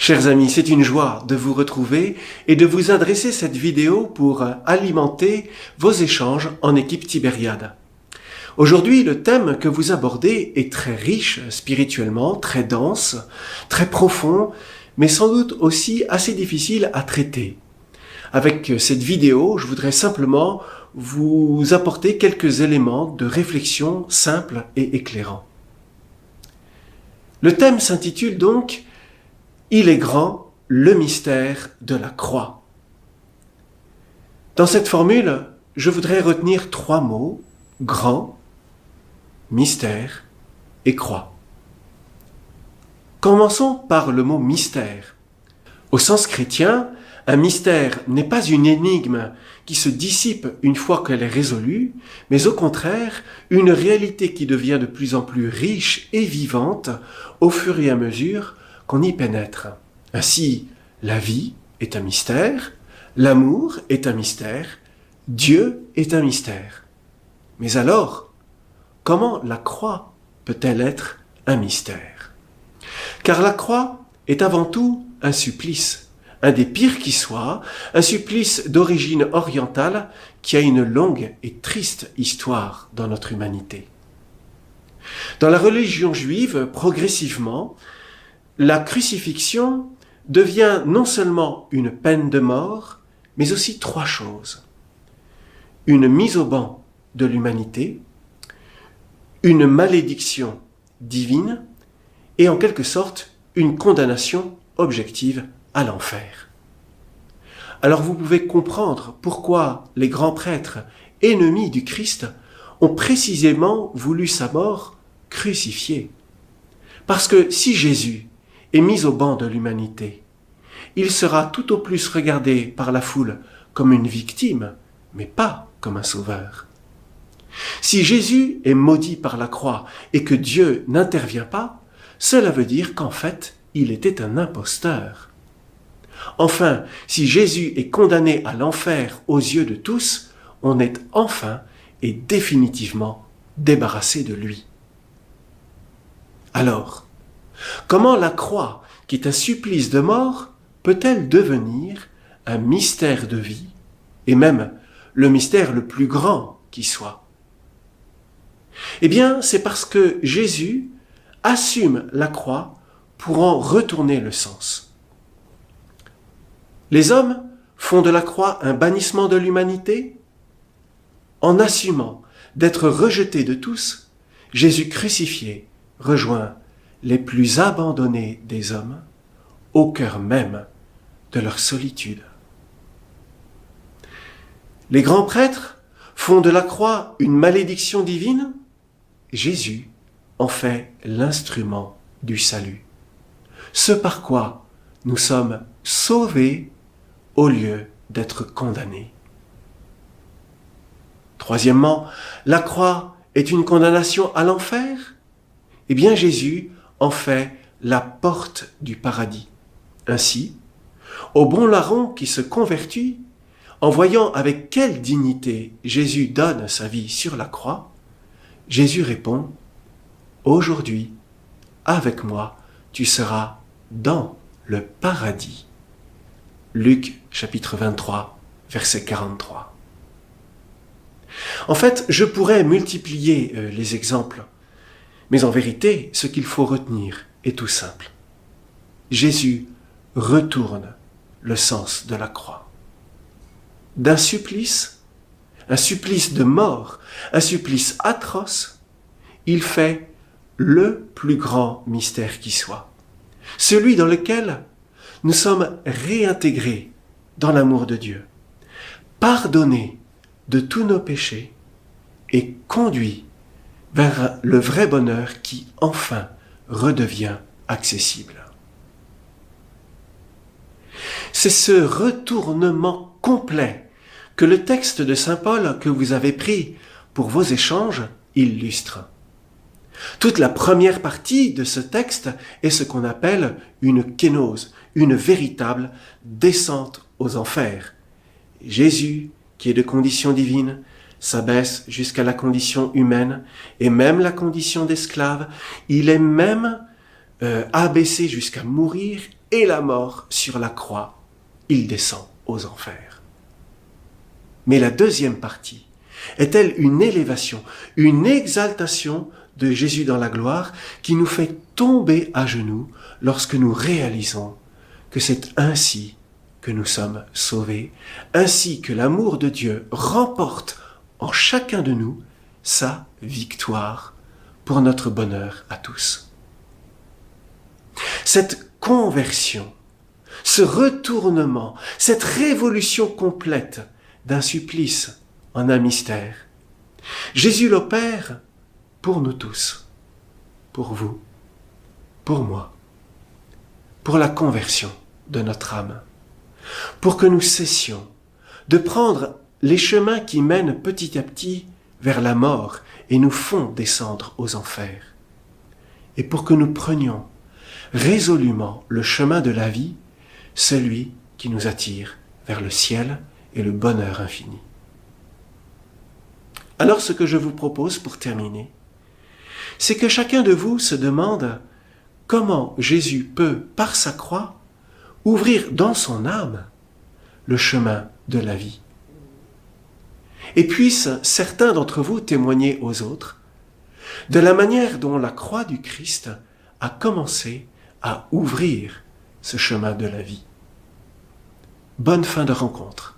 Chers amis, c'est une joie de vous retrouver et de vous adresser cette vidéo pour alimenter vos échanges en équipe Tibériade. Aujourd'hui, le thème que vous abordez est très riche spirituellement, très dense, très profond, mais sans doute aussi assez difficile à traiter. Avec cette vidéo, je voudrais simplement vous apporter quelques éléments de réflexion simples et éclairants. Le thème s'intitule donc « Il est grand, le mystère de la croix ». Dans cette formule, je voudrais retenir 3 mots, grand, mystère et croix. Commençons par le mot mystère. Au sens chrétien, un mystère n'est pas une énigme qui se dissipe une fois qu'elle est résolue, mais au contraire, une réalité qui devient de plus en plus riche et vivante au fur et à mesure qu'on y pénètre. Ainsi, la vie est un mystère, l'amour est un mystère, Dieu est un mystère. Mais alors, comment la croix peut-elle être un mystère ? Car la croix est avant tout un supplice, un des pires qui soit, un supplice d'origine orientale qui a une longue et triste histoire dans notre humanité. Dans la religion juive, progressivement, la crucifixion devient non seulement une peine de mort, mais aussi 3 choses. Une mise au ban de l'humanité, une malédiction divine et en quelque sorte une condamnation objective à l'enfer. Alors vous pouvez comprendre pourquoi les grands prêtres, ennemis du Christ, ont précisément voulu sa mort crucifiée. Parce que si Jésus est mis au ban de l'humanité, il sera tout au plus regardé par la foule comme une victime, mais pas comme un sauveur. Si Jésus est maudit par la croix et que Dieu n'intervient pas, cela veut dire qu'en fait, il était un imposteur. Enfin, si Jésus est condamné à l'enfer aux yeux de tous, on est enfin et définitivement débarrassé de lui. Alors, comment la croix, qui est un supplice de mort, peut-elle devenir un mystère de vie, et même le mystère le plus grand qui soit ? Eh bien, c'est parce que Jésus assume la croix pour en retourner le sens. Les hommes font de la croix un bannissement de l'humanité. En assumant d'être rejeté de tous, Jésus crucifié rejoint les plus abandonnés des hommes au cœur même de leur solitude. Les grands prêtres font de la croix une malédiction divine. Jésus en fait l'instrument du salut. Ce par quoi nous sommes sauvés au lieu d'être condamnés. Troisièmement, la croix est une condamnation à l'enfer. Eh bien, Jésus en fait la porte du paradis. Ainsi, au bon larron qui se convertit, en voyant avec quelle dignité Jésus donne sa vie sur la croix, Jésus répond « Aujourd'hui, avec moi, tu seras dans le paradis. » Luc chapitre 23, verset 43. En fait, je pourrais multiplier les exemples, mais en vérité, ce qu'il faut retenir est tout simple. Jésus retourne le sens de la croix. D'un supplice, un supplice de mort, un supplice atroce, il fait le plus grand mystère qui soit. Celui dans lequel nous sommes réintégrés dans l'amour de Dieu, pardonnés de tous nos péchés et conduits vers le vrai bonheur qui enfin redevient accessible. C'est ce retournement complet que le texte de saint Paul que vous avez pris pour vos échanges illustre. Toute la première partie de ce texte est ce qu'on appelle une kénose, une véritable descente aux enfers. Jésus, qui est de condition divine, s'abaisse jusqu'à la condition humaine et même la condition d'esclave. Il est même abaissé jusqu'à mourir et la mort sur la croix, il descend aux enfers. Mais la deuxième partie est-elle une élévation, une exaltation de Jésus dans la gloire qui nous fait tomber à genoux lorsque nous réalisons que c'est ainsi que nous sommes sauvés, ainsi que l'amour de Dieu remporte en chacun de nous sa victoire pour notre bonheur à tous. Cette conversion, ce retournement, cette révolution complète d'un supplice en un mystère, Jésus l'opère pour nous tous, pour vous, pour moi, pour la conversion de notre âme, pour que nous cessions de prendre les chemins qui mènent petit à petit vers la mort et nous font descendre aux enfers, et pour que nous prenions résolument le chemin de la vie, celui qui nous attire vers le ciel et le bonheur infini. Alors ce que je vous propose pour terminer, c'est que chacun de vous se demande comment Jésus peut, par sa croix, ouvrir dans son âme le chemin de la vie. Et puissent certains d'entre vous témoigner aux autres de la manière dont la croix du Christ a commencé à ouvrir ce chemin de la vie. Bonne fin de rencontre.